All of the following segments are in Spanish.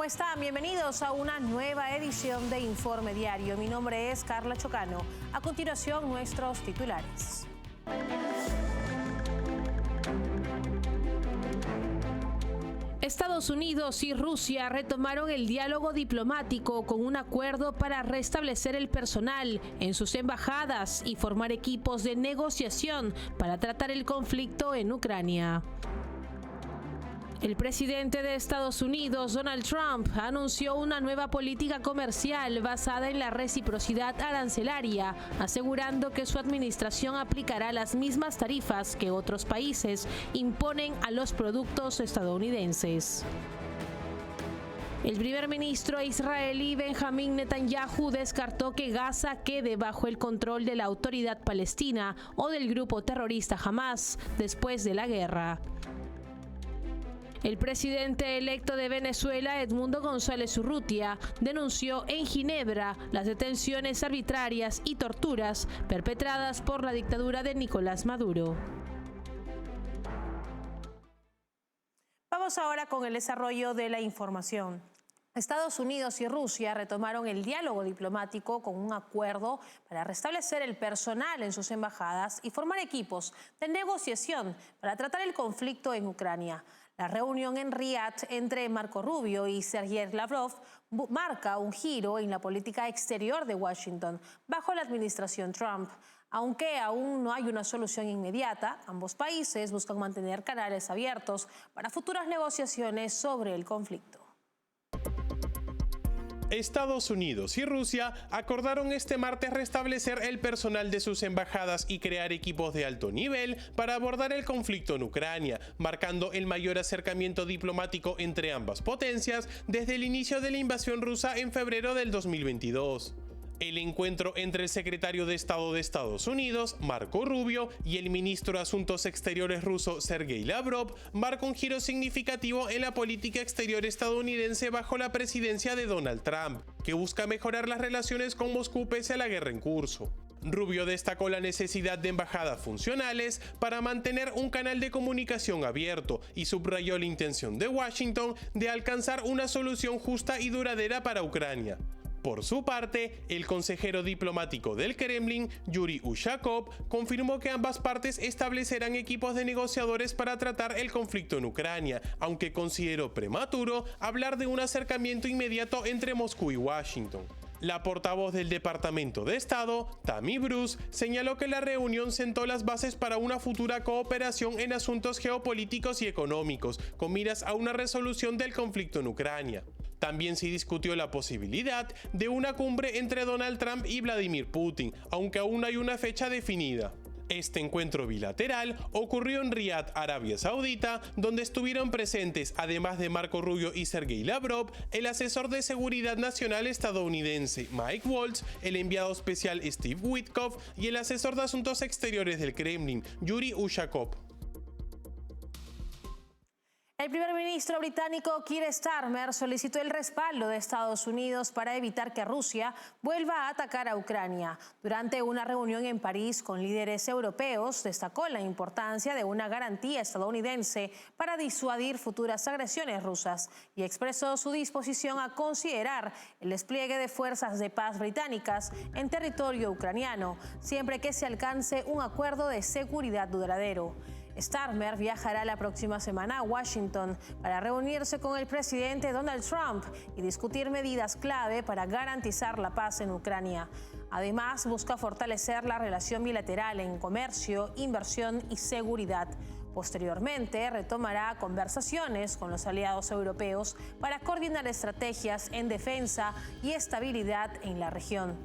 ¿Cómo están? Bienvenidos a una nueva edición de Informe Diario. Mi nombre es Carla Chocano. A continuación, nuestros titulares. Estados Unidos y Rusia retomaron el diálogo diplomático con un acuerdo para restablecer el personal en sus embajadas y formar equipos de negociación para tratar el conflicto en Ucrania. El presidente de Estados Unidos, Donald Trump, anunció una nueva política comercial basada en la reciprocidad arancelaria, asegurando que su administración aplicará las mismas tarifas que otros países imponen a los productos estadounidenses. El primer ministro israelí Benjamín Netanyahu descartó que Gaza quede bajo el control de la autoridad palestina o del grupo terrorista Hamás después de la guerra. El presidente electo de Venezuela, Edmundo González Urrutia, denunció en Ginebra las detenciones arbitrarias y torturas perpetradas por la dictadura de Nicolás Maduro. Vamos ahora con el desarrollo de la información. Estados Unidos y Rusia retomaron el diálogo diplomático con un acuerdo para restablecer el personal en sus embajadas y formar equipos de negociación para tratar el conflicto en Ucrania. La reunión en Riad entre Marco Rubio y Sergey Lavrov marca un giro en la política exterior de Washington bajo la administración Trump. Aunque aún no hay una solución inmediata, ambos países buscan mantener canales abiertos para futuras negociaciones sobre el conflicto. Estados Unidos y Rusia acordaron este martes restablecer el personal de sus embajadas y crear equipos de alto nivel para abordar el conflicto en Ucrania, marcando el mayor acercamiento diplomático entre ambas potencias desde el inicio de la invasión rusa en febrero del 2022. El encuentro entre el secretario de Estado de Estados Unidos, Marco Rubio, y el ministro de Asuntos Exteriores ruso, Sergey Lavrov, marca un giro significativo en la política exterior estadounidense bajo la presidencia de Donald Trump, que busca mejorar las relaciones con Moscú pese a la guerra en curso. Rubio destacó la necesidad de embajadas funcionales para mantener un canal de comunicación abierto y subrayó la intención de Washington de alcanzar una solución justa y duradera para Ucrania. Por su parte, el consejero diplomático del Kremlin, Yuri Ushakov, confirmó que ambas partes establecerán equipos de negociadores para tratar el conflicto en Ucrania, aunque consideró prematuro hablar de un acercamiento inmediato entre Moscú y Washington. La portavoz del Departamento de Estado, Tammy Bruce, señaló que la reunión sentó las bases para una futura cooperación en asuntos geopolíticos y económicos, con miras a una resolución del conflicto en Ucrania. También se discutió la posibilidad de una cumbre entre Donald Trump y Vladimir Putin, aunque aún no hay una fecha definida. Este encuentro bilateral ocurrió en Riad, Arabia Saudita, donde estuvieron presentes, además de Marco Rubio y Sergey Lavrov, el asesor de seguridad nacional estadounidense Mike Waltz, el enviado especial Steve Witkoff y el asesor de asuntos exteriores del Kremlin, Yuri Ushakov. El primer ministro británico Keir Starmer solicitó el respaldo de Estados Unidos para evitar que Rusia vuelva a atacar a Ucrania. Durante una reunión en París con líderes europeos, destacó la importancia de una garantía estadounidense para disuadir futuras agresiones rusas y expresó su disposición a considerar el despliegue de fuerzas de paz británicas en territorio ucraniano, siempre que se alcance un acuerdo de seguridad duradero. Starmer viajará la próxima semana a Washington para reunirse con el presidente Donald Trump y discutir medidas clave para garantizar la paz en Ucrania. Además, busca fortalecer la relación bilateral en comercio, inversión y seguridad. Posteriormente, retomará conversaciones con los aliados europeos para coordinar estrategias en defensa y estabilidad en la región.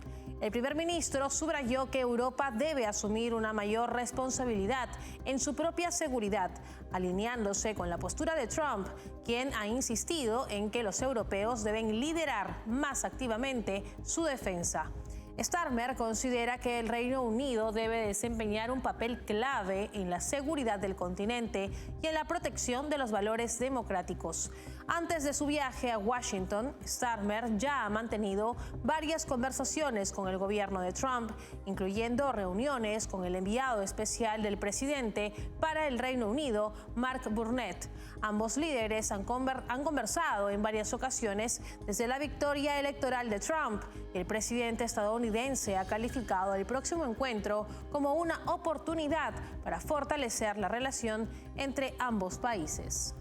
El primer ministro subrayó que Europa debe asumir una mayor responsabilidad en su propia seguridad, alineándose con la postura de Trump, quien ha insistido en que los europeos deben liderar más activamente su defensa. Starmer considera que el Reino Unido debe desempeñar un papel clave en la seguridad del continente y en la protección de los valores democráticos. Antes de su viaje a Washington, Starmer ya ha mantenido varias conversaciones con el gobierno de Trump, incluyendo reuniones con el enviado especial del presidente para el Reino Unido, Mark Burnett. Ambos líderes han conversado en varias ocasiones desde la victoria electoral de Trump. El presidente estadounidense ha calificado el próximo encuentro como una oportunidad para fortalecer la relación entre ambos países.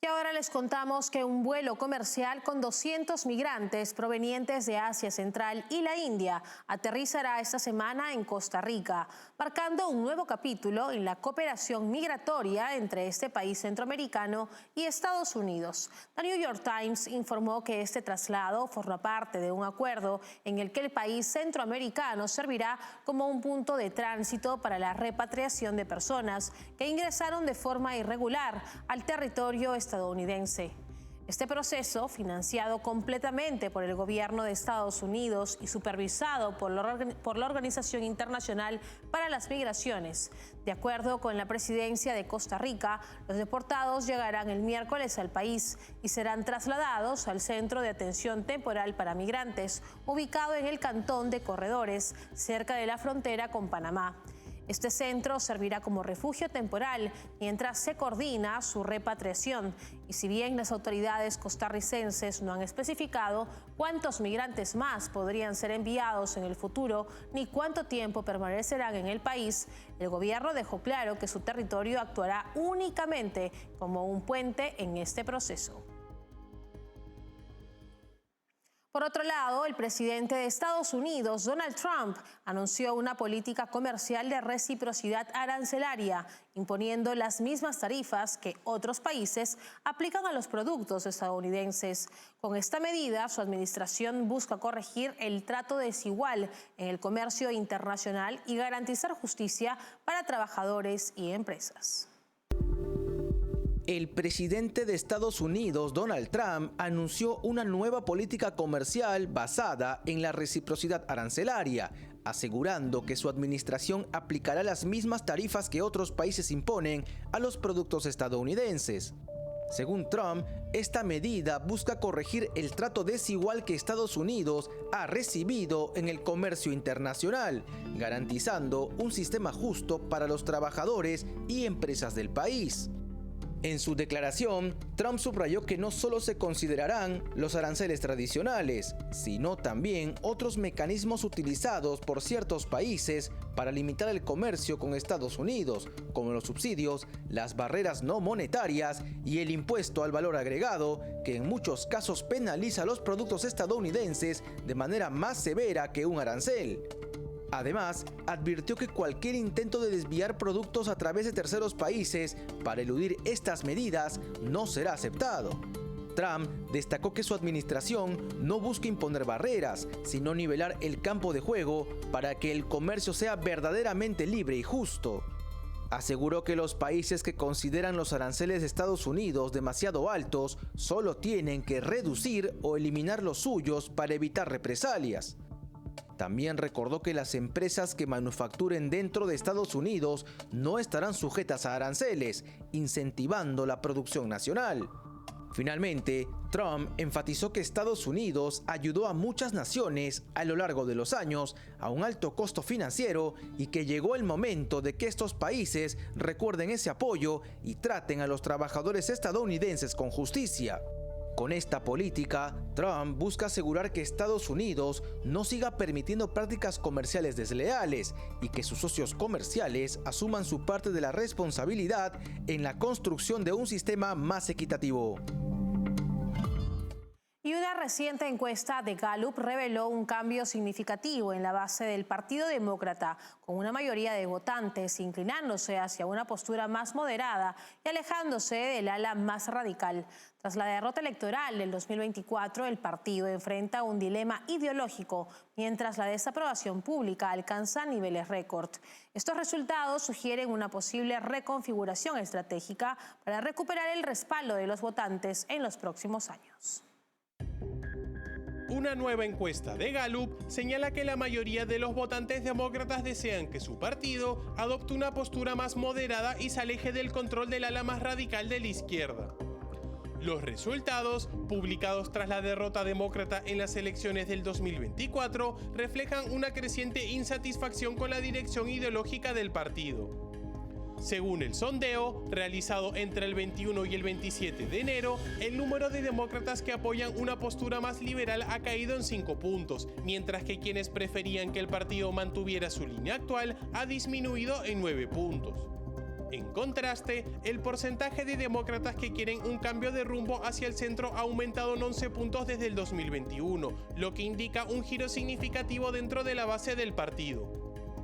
Y ahora les contamos que un vuelo comercial con 200 migrantes provenientes de Asia Central y la India aterrizará esta semana en Costa Rica, marcando un nuevo capítulo en la cooperación migratoria entre este país centroamericano y Estados Unidos. The New York Times informó que este traslado forma parte de un acuerdo en el que el país centroamericano servirá como un punto de tránsito para la repatriación de personas que ingresaron de forma irregular al territorio estadounidense. Este proceso, financiado completamente por el gobierno de Estados Unidos y supervisado por la Organización Internacional para las Migraciones. De acuerdo con la presidencia de Costa Rica, los deportados llegarán el miércoles al país y serán trasladados al Centro de Atención Temporal para Migrantes, ubicado en el cantón de Corredores, cerca de la frontera con Panamá. Este centro servirá como refugio temporal mientras se coordina su repatriación. Y si bien las autoridades costarricenses no han especificado cuántos migrantes más podrían ser enviados en el futuro ni cuánto tiempo permanecerán en el país, el gobierno dejó claro que su territorio actuará únicamente como un puente en este proceso. Por otro lado, el presidente de Estados Unidos, Donald Trump, anunció una política comercial de reciprocidad arancelaria, imponiendo las mismas tarifas que otros países aplican a los productos estadounidenses. Con esta medida, su administración busca corregir el trato desigual en el comercio internacional y garantizar justicia para trabajadores y empresas. El presidente de Estados Unidos, Donald Trump, anunció una nueva política comercial basada en la reciprocidad arancelaria, asegurando que su administración aplicará las mismas tarifas que otros países imponen a los productos estadounidenses. Según Trump, esta medida busca corregir el trato desigual que Estados Unidos ha recibido en el comercio internacional, garantizando un sistema justo para los trabajadores y empresas del país. En su declaración, Trump subrayó que no solo se considerarán los aranceles tradicionales, sino también otros mecanismos utilizados por ciertos países para limitar el comercio con Estados Unidos, como los subsidios, las barreras no monetarias y el impuesto al valor agregado, que en muchos casos penaliza a los productos estadounidenses de manera más severa que un arancel. Además, advirtió que cualquier intento de desviar productos a través de terceros países para eludir estas medidas no será aceptado. Trump destacó que su administración no busca imponer barreras, sino nivelar el campo de juego para que el comercio sea verdaderamente libre y justo. Aseguró que los países que consideran los aranceles de Estados Unidos demasiado altos solo tienen que reducir o eliminar los suyos para evitar represalias. También recordó que las empresas que manufacturen dentro de Estados Unidos no estarán sujetas a aranceles, incentivando la producción nacional. Finalmente, Trump enfatizó que Estados Unidos ayudó a muchas naciones a lo largo de los años a un alto costo financiero y que llegó el momento de que estos países recuerden ese apoyo y traten a los trabajadores estadounidenses con justicia. Con esta política, Trump busca asegurar que Estados Unidos no siga permitiendo prácticas comerciales desleales y que sus socios comerciales asuman su parte de la responsabilidad en la construcción de un sistema más equitativo. Y una reciente encuesta de Gallup reveló un cambio significativo en la base del Partido Demócrata, con una mayoría de votantes inclinándose hacia una postura más moderada y alejándose del ala más radical. Tras la derrota electoral del 2024, el partido enfrenta un dilema ideológico, mientras la desaprobación pública alcanza niveles récord. Estos resultados sugieren una posible reconfiguración estratégica para recuperar el respaldo de los votantes en los próximos años. Una nueva encuesta de Gallup señala que la mayoría de los votantes demócratas desean que su partido adopte una postura más moderada y se aleje del control del ala más radical de la izquierda. Los resultados, publicados tras la derrota demócrata en las elecciones del 2024, reflejan una creciente insatisfacción con la dirección ideológica del partido. Según el sondeo, realizado entre el 21 y el 27 de enero, el número de demócratas que apoyan una postura más liberal ha caído en 5 puntos, mientras que quienes preferían que el partido mantuviera su línea actual ha disminuido en 9 puntos. En contraste, el porcentaje de demócratas que quieren un cambio de rumbo hacia el centro ha aumentado en 11 puntos desde el 2021, lo que indica un giro significativo dentro de la base del partido.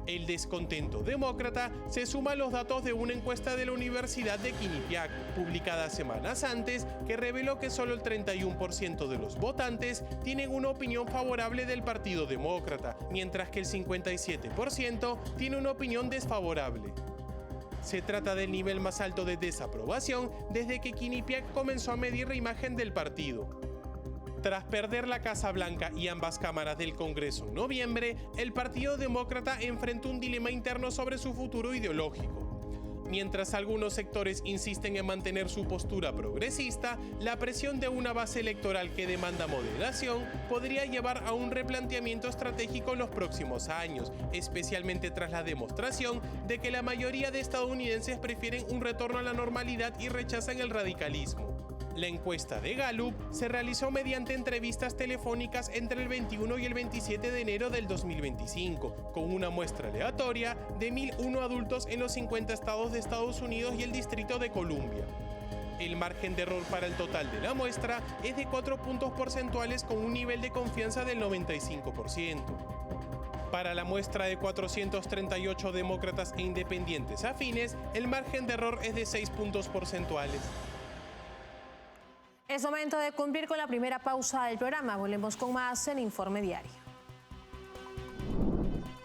El descontento demócrata se suma a los datos de una encuesta de la Universidad de Quinnipiac, publicada semanas antes, que reveló que solo el 31% de los votantes tienen una opinión favorable del Partido Demócrata, mientras que el 57% tiene una opinión desfavorable. Se trata del nivel más alto de desaprobación desde que Quinnipiac comenzó a medir la imagen del partido. Tras perder la Casa Blanca y ambas cámaras del Congreso en noviembre, el Partido Demócrata enfrenta un dilema interno sobre su futuro ideológico. Mientras algunos sectores insisten en mantener su postura progresista, la presión de una base electoral que demanda moderación podría llevar a un replanteamiento estratégico en los próximos años, especialmente tras la demostración de que la mayoría de estadounidenses prefieren un retorno a la normalidad y rechazan el radicalismo. La encuesta de Gallup se realizó mediante entrevistas telefónicas entre el 21 y el 27 de enero del 2025, con una muestra aleatoria de 1.001 adultos en los 50 estados de Estados Unidos y el Distrito de Columbia. El margen de error para el total de la muestra es de 4 puntos porcentuales con un nivel de confianza del 95%. Para la muestra de 438 demócratas e independientes afines, el margen de error es de 6 puntos porcentuales. Es momento de cumplir con la primera pausa del programa. Volvemos con más en Informe Diario.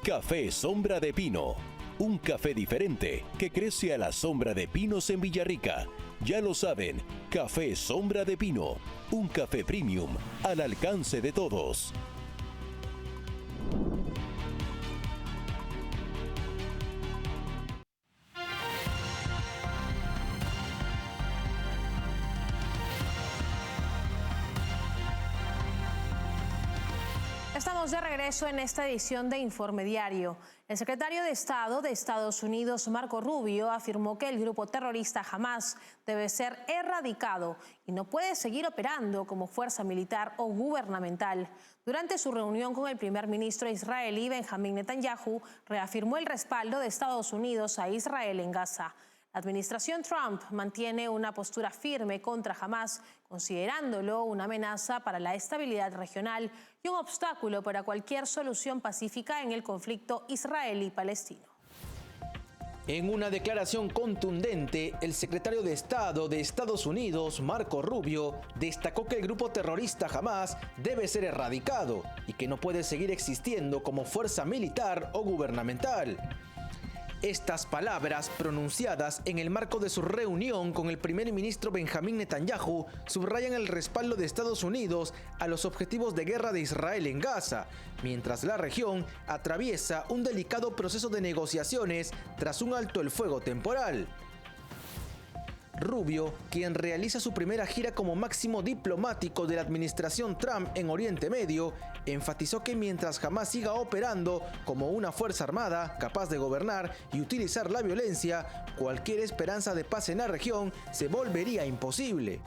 Café Sombra de Pino. Un café diferente que crece a la sombra de pinos en Villarrica. Ya lo saben, Café Sombra de Pino. Un café premium al alcance de todos. Estamos de regreso en esta edición de Informe Diario. El secretario de Estado de Estados Unidos, Marco Rubio, afirmó que el grupo terrorista Hamás debe ser erradicado y no puede seguir operando como fuerza militar o gubernamental. Durante su reunión con el primer ministro israelí, Benjamín Netanyahu, reafirmó el respaldo de Estados Unidos a Israel en Gaza. La administración Trump mantiene una postura firme contra Hamás, considerándolo una amenaza para la estabilidad regional y un obstáculo para cualquier solución pacífica en el conflicto israelí-palestino. En una declaración contundente, el secretario de Estado de Estados Unidos, Marco Rubio, destacó que el grupo terrorista Hamás debe ser erradicado y que no puede seguir existiendo como fuerza militar o gubernamental. Estas palabras, pronunciadas en el marco de su reunión con el primer ministro Benjamín Netanyahu, subrayan el respaldo de Estados Unidos a los objetivos de guerra de Israel en Gaza, mientras la región atraviesa un delicado proceso de negociaciones tras un alto el fuego temporal. Rubio, quien realiza su primera gira como máximo diplomático de la administración Trump en Oriente Medio, enfatizó que mientras Hamás siga operando como una fuerza armada capaz de gobernar y utilizar la violencia, cualquier esperanza de paz en la región se volvería imposible.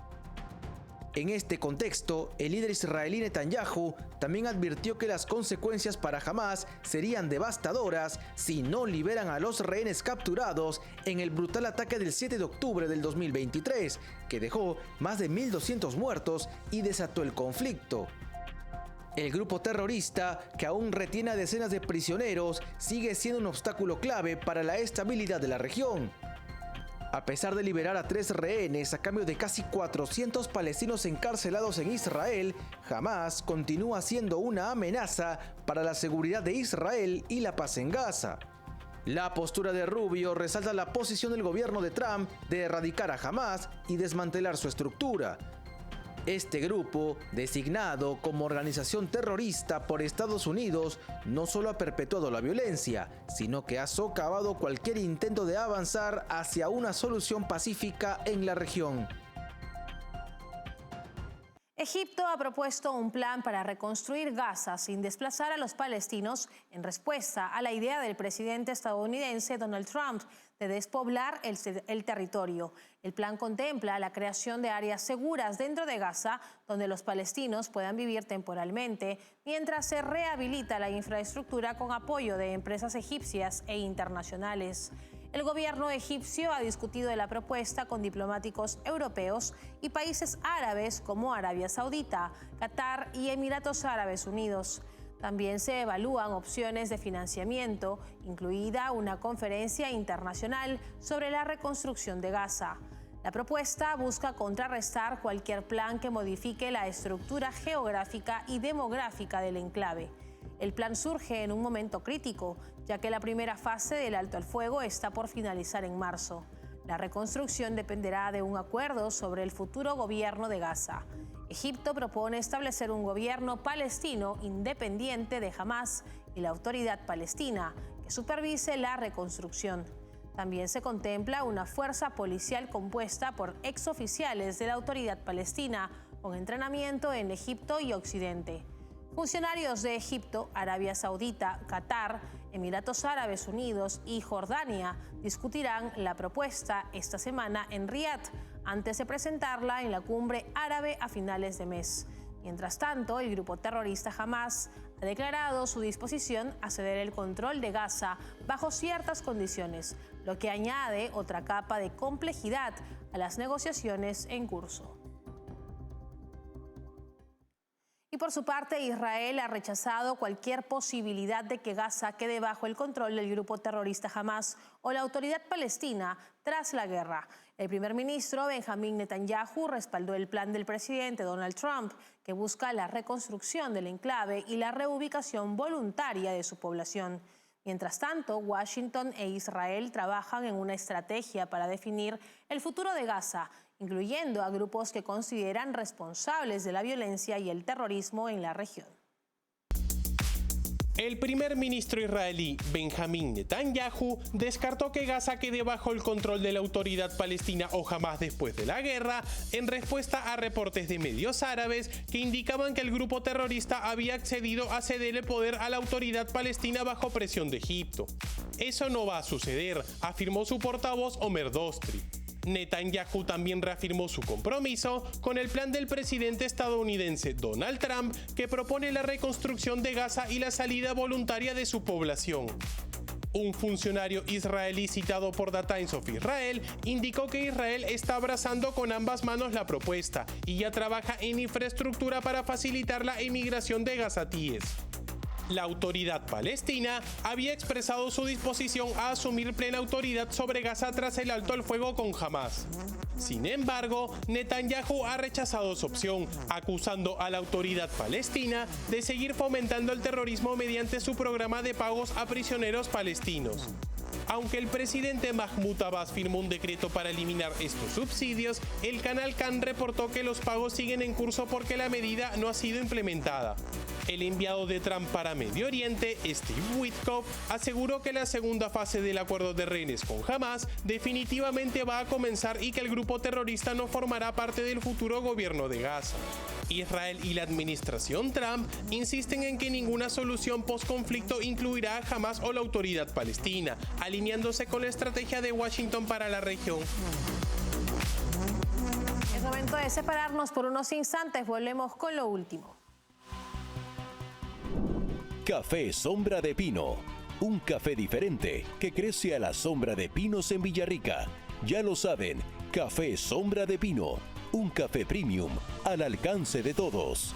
En este contexto, el líder israelí Netanyahu también advirtió que las consecuencias para Hamás serían devastadoras si no liberan a los rehenes capturados en el brutal ataque del 7 de octubre del 2023, que dejó más de 1.200 muertos y desató el conflicto. El grupo terrorista, que aún retiene a decenas de prisioneros, sigue siendo un obstáculo clave para la estabilidad de la región. A pesar de liberar a 3 rehenes a cambio de casi 400 palestinos encarcelados en Israel, Hamás continúa siendo una amenaza para la seguridad de Israel y la paz en Gaza. La postura de Rubio resalta la posición del gobierno de Trump de erradicar a Hamás y desmantelar su estructura. Este grupo, designado como organización terrorista por Estados Unidos, no solo ha perpetuado la violencia, sino que ha socavado cualquier intento de avanzar hacia una solución pacífica en la región. Egipto ha propuesto un plan para reconstruir Gaza sin desplazar a los palestinos en respuesta a la idea del presidente estadounidense Donald Trump de despoblar el territorio. El plan contempla la creación de áreas seguras dentro de Gaza donde los palestinos puedan vivir temporalmente mientras se rehabilita la infraestructura con apoyo de empresas egipcias e internacionales. El gobierno egipcio ha discutido la propuesta con diplomáticos europeos y países árabes como Arabia Saudita, Qatar y Emiratos Árabes Unidos. También se evalúan opciones de financiamiento, incluida una conferencia internacional sobre la reconstrucción de Gaza. La propuesta busca contrarrestar cualquier plan que modifique la estructura geográfica y demográfica del enclave. El plan surge en un momento crítico, ya que la primera fase del alto al fuego está por finalizar en marzo. La reconstrucción dependerá de un acuerdo sobre el futuro gobierno de Gaza. Egipto propone establecer un gobierno palestino independiente de Hamás y la Autoridad Palestina, que supervise la reconstrucción. También se contempla una fuerza policial compuesta por exoficiales de la Autoridad Palestina, con entrenamiento en Egipto y Occidente. Funcionarios de Egipto, Arabia Saudita, Qatar, Emiratos Árabes Unidos y Jordania discutirán la propuesta esta semana en Riad, antes de presentarla en la cumbre árabe a finales de mes. Mientras tanto, el grupo terrorista Hamás ha declarado su disposición a ceder el control de Gaza bajo ciertas condiciones, lo que añade otra capa de complejidad a las negociaciones en curso. Y por su parte, Israel ha rechazado cualquier posibilidad de que Gaza quede bajo el control del grupo terrorista Hamás o la Autoridad Palestina tras la guerra. El primer ministro Benjamín Netanyahu respaldó el plan del presidente Donald Trump, que busca la reconstrucción del enclave y la reubicación voluntaria de su población. Mientras tanto, Washington e Israel trabajan en una estrategia para definir el futuro de Gaza, incluyendo a grupos que consideran responsables de la violencia y el terrorismo en la región. El primer ministro israelí Benjamín Netanyahu descartó que Gaza quede bajo el control de la Autoridad Palestina o Hamás después de la guerra, en respuesta a reportes de medios árabes que indicaban que el grupo terrorista había accedido a ceder el poder a la Autoridad Palestina bajo presión de Egipto. Eso no va a suceder, afirmó su portavoz Omer Dostri. Netanyahu también reafirmó su compromiso con el plan del presidente estadounidense Donald Trump, que propone la reconstrucción de Gaza y la salida voluntaria de su población. Un funcionario israelí citado por The Times of Israel indicó que Israel está abrazando con ambas manos la propuesta y ya trabaja en infraestructura para facilitar la emigración de gazatíes. La Autoridad Palestina había expresado su disposición a asumir plena autoridad sobre Gaza tras el alto al fuego con Hamás. Sin embargo, Netanyahu ha rechazado su opción, acusando a la Autoridad Palestina de seguir fomentando el terrorismo mediante su programa de pagos a prisioneros palestinos. Aunque el presidente Mahmoud Abbas firmó un decreto para eliminar estos subsidios, el canal Kan reportó que los pagos siguen en curso porque la medida no ha sido implementada. El enviado de Trump para Medio Oriente, Steve Witkoff, aseguró que la segunda fase del acuerdo de rehenes con Hamás definitivamente va a comenzar y que el grupo terrorista no formará parte del futuro gobierno de Gaza. Israel y la administración Trump insisten en que ninguna solución post-conflicto incluirá a Hamás o la Autoridad Palestina, alineándose con la estrategia de Washington para la región. Es momento de separarnos por unos instantes, volvemos con lo último. Café Sombra de Pino, un café diferente que crece a la sombra de pinos en Villarrica. Ya lo saben, Café Sombra de Pino, un café premium al alcance de todos.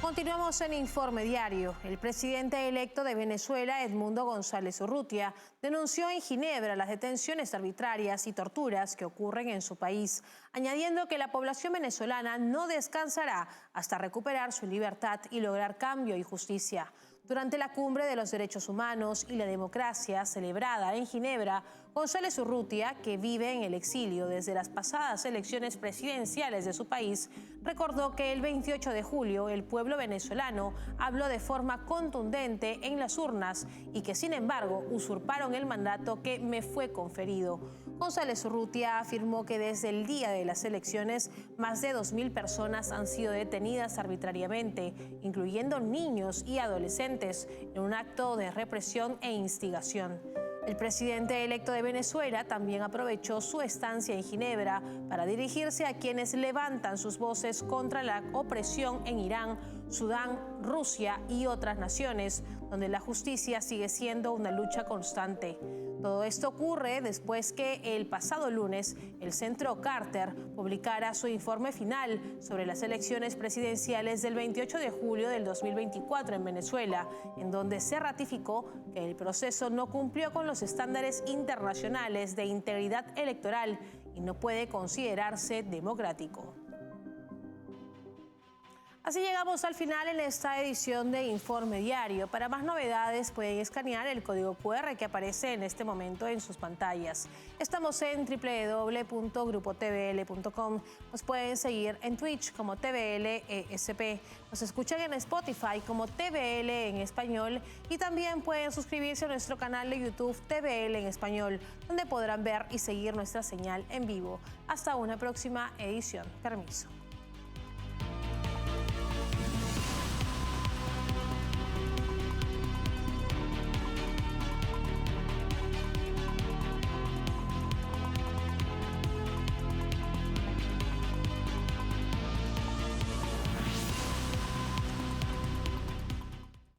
Continuamos en Informe Diario. El presidente electo de Venezuela, Edmundo González Urrutia, denunció en Ginebra las detenciones arbitrarias y torturas que ocurren en su país, añadiendo que la población venezolana no descansará hasta recuperar su libertad y lograr cambio y justicia. Durante la Cumbre de los Derechos Humanos y la Democracia celebrada en Ginebra, González Urrutia, que vive en el exilio desde las pasadas elecciones presidenciales de su país, recordó que el 28 de julio el pueblo venezolano habló de forma contundente en las urnas y que, sin embargo, usurparon el mandato que me fue conferido. González Urrutia afirmó que desde el día de las elecciones más de 2.000 personas han sido detenidas arbitrariamente, incluyendo niños y adolescentes, en un acto de represión e instigación. El presidente electo de Venezuela también aprovechó su estancia en Ginebra para dirigirse a quienes levantan sus voces contra la opresión en Irán, Sudán, Rusia y otras naciones, donde la justicia sigue siendo una lucha constante. Todo esto ocurre después que el pasado lunes el Centro Carter publicara su informe final sobre las elecciones presidenciales del 28 de julio del 2024 en Venezuela, en donde se ratificó que el proceso no cumplió con los estándares internacionales de integridad electoral y no puede considerarse democrático. Así llegamos al final en esta edición de Informe Diario. Para más novedades pueden escanear el código QR que aparece en este momento en sus pantallas. Estamos en www.grupotvl.com. Nos pueden seguir en Twitch como TVLESP. Nos escuchan en Spotify como TVL en español y también pueden suscribirse a nuestro canal de YouTube TVL en español, donde podrán ver y seguir nuestra señal en vivo. Hasta una próxima edición. Permiso.